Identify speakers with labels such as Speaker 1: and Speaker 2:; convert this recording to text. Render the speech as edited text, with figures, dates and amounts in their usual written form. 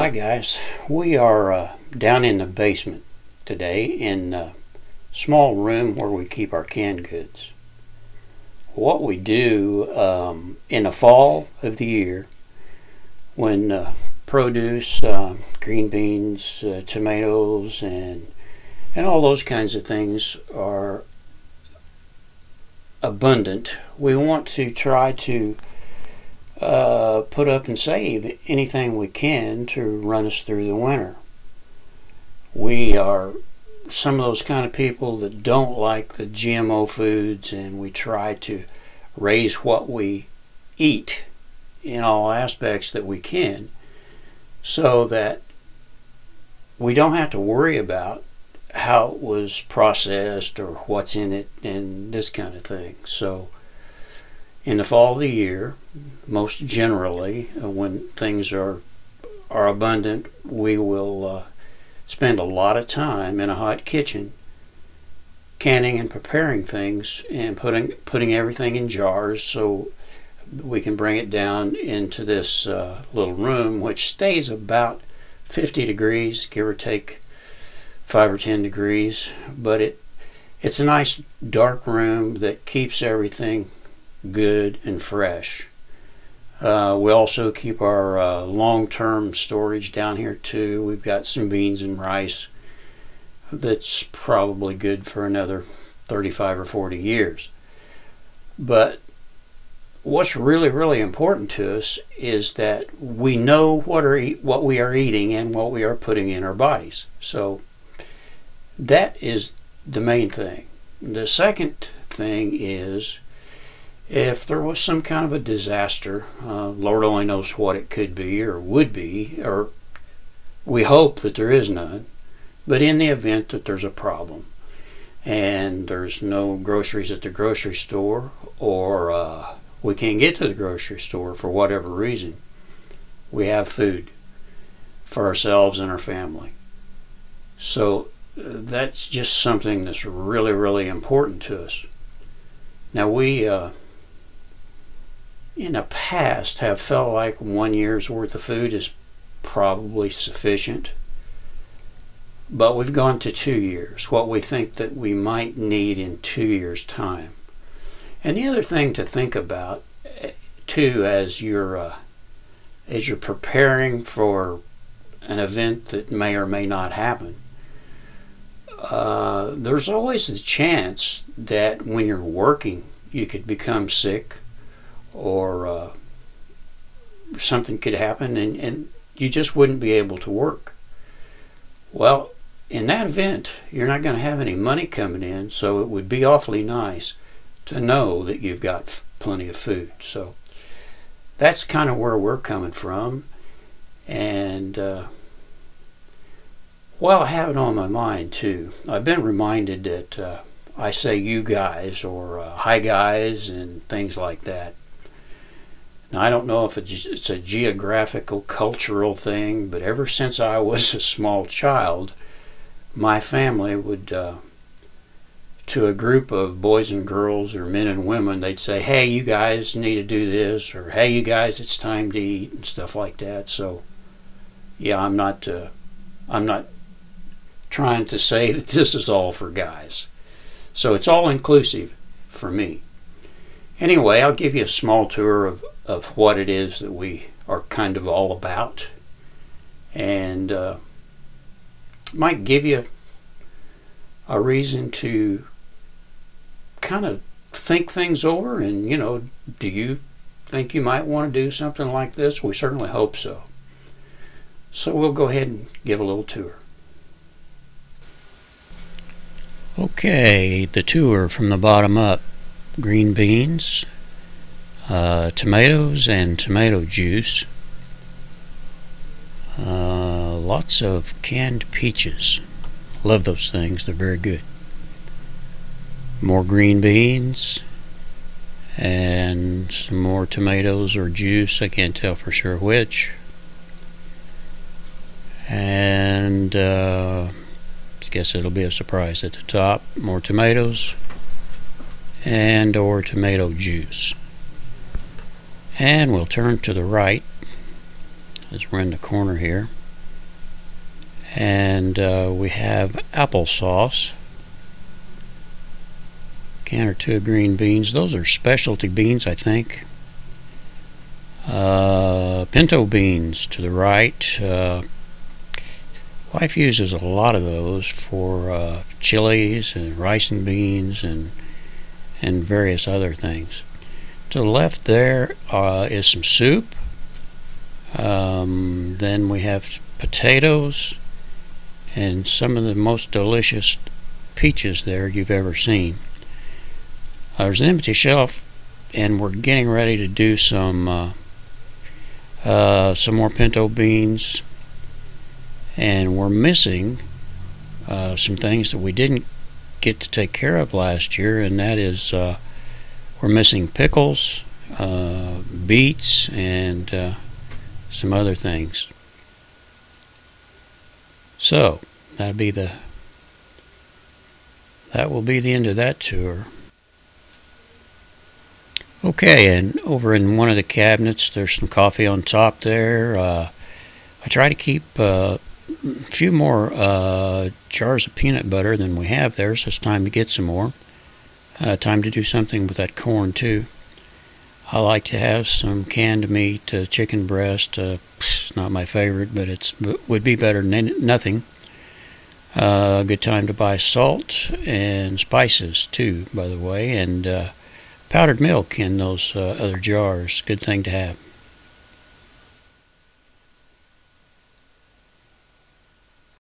Speaker 1: Hi guys, we are down in the basement today in a small room where we keep our canned goods. What we do in the fall of the year when produce, green beans, tomatoes and all those kinds of things are abundant, we want to try to put up and save anything we can to run us through the winter. We are some of those kind of people that don't like the GMO foods, and we try to raise what we eat in all aspects that we can so that we don't have to worry about how it was processed or what's in it and this kind of thing. So in the fall of the year, most generally, when things are abundant, we will spend a lot of time in a hot kitchen canning and preparing things and putting everything in jars so we can bring it down into this little room, which stays about 50 degrees, give or take 5 or 10 degrees. But it's a nice dark room that keeps everything good and fresh. We also keep our long-term storage down here too. We've got some beans and rice that's probably good for another 35 or 40 years. But what's really important to us is that we know what we are eating and what we are putting in our bodies. So that is the main thing. The second thing is, if there was some kind of a disaster, Lord only knows what it could be or would be, or we hope that there is none, but in the event that there's a problem and there's no groceries at the grocery store, or we can't get to the grocery store for whatever reason, we have food for ourselves and our family. So that's just something that's really important to us. Now we in the past have felt like 1 year's worth of food is probably sufficient, but we've gone to 2 years, what we think that we might need in 2 years' time. And the other thing to think about too, as you're preparing for an event that may or may not happen, there's always the chance that when you're working you could become sick, or something could happen and you just wouldn't be able to work. Well, in that event, you're not going to have any money coming in, so it would be awfully nice to know that you've got plenty of food. So that's kind of where we're coming from. And while I have it on my mind too, I've been reminded that I say you guys or hi guys and things like that. Now, I don't know if it's a geographical, cultural thing, but ever since I was a small child, my family would, to a group of boys and girls or men and women, they'd say, hey, you guys need to do this, or hey, you guys, it's time to eat, and stuff like that. So, yeah, I'm not trying to say that this is all for guys. So it's all inclusive for me. Anyway, I'll give you a small tour of what it is that we are kind of all about, and might give you a reason to kind of think things over. And do you think you might want to do something like this? We certainly hope so. So we'll go ahead and give a little tour. Okay, the tour from the bottom up. Green beans, tomatoes and tomato juice, lots of canned peaches. Love those things, they're very good. More green beans and some more tomatoes or juice, I can't tell for sure which. And I guess it'll be a surprise at the top. More tomatoes and or tomato juice. And we'll turn to the right as we're in the corner here. And we have applesauce, can or two of green beans. Those are specialty beans, I think. Pinto beans to the right. Wife uses a lot of those for chilies and rice and beans and various other things. To the left there is some soup. Then we have potatoes and some of the most delicious peaches there you've ever seen. There's an empty shelf, and we're getting ready to do some more pinto beans, and we're missing some things that we didn't get to take care of last year, and that is we're missing pickles, beets, and some other things. So that will be the end of that tour. Okay, and over in one of the cabinets there's some coffee on top there. I try to keep a few more jars of peanut butter than we have there, so it's time to get some more. Time to do something with that corn too. I like to have some canned meat, chicken breast. It's not my favorite, but it would be better than nothing. Good time to buy salt and spices too, by the way, and powdered milk in those other jars. Good thing to have.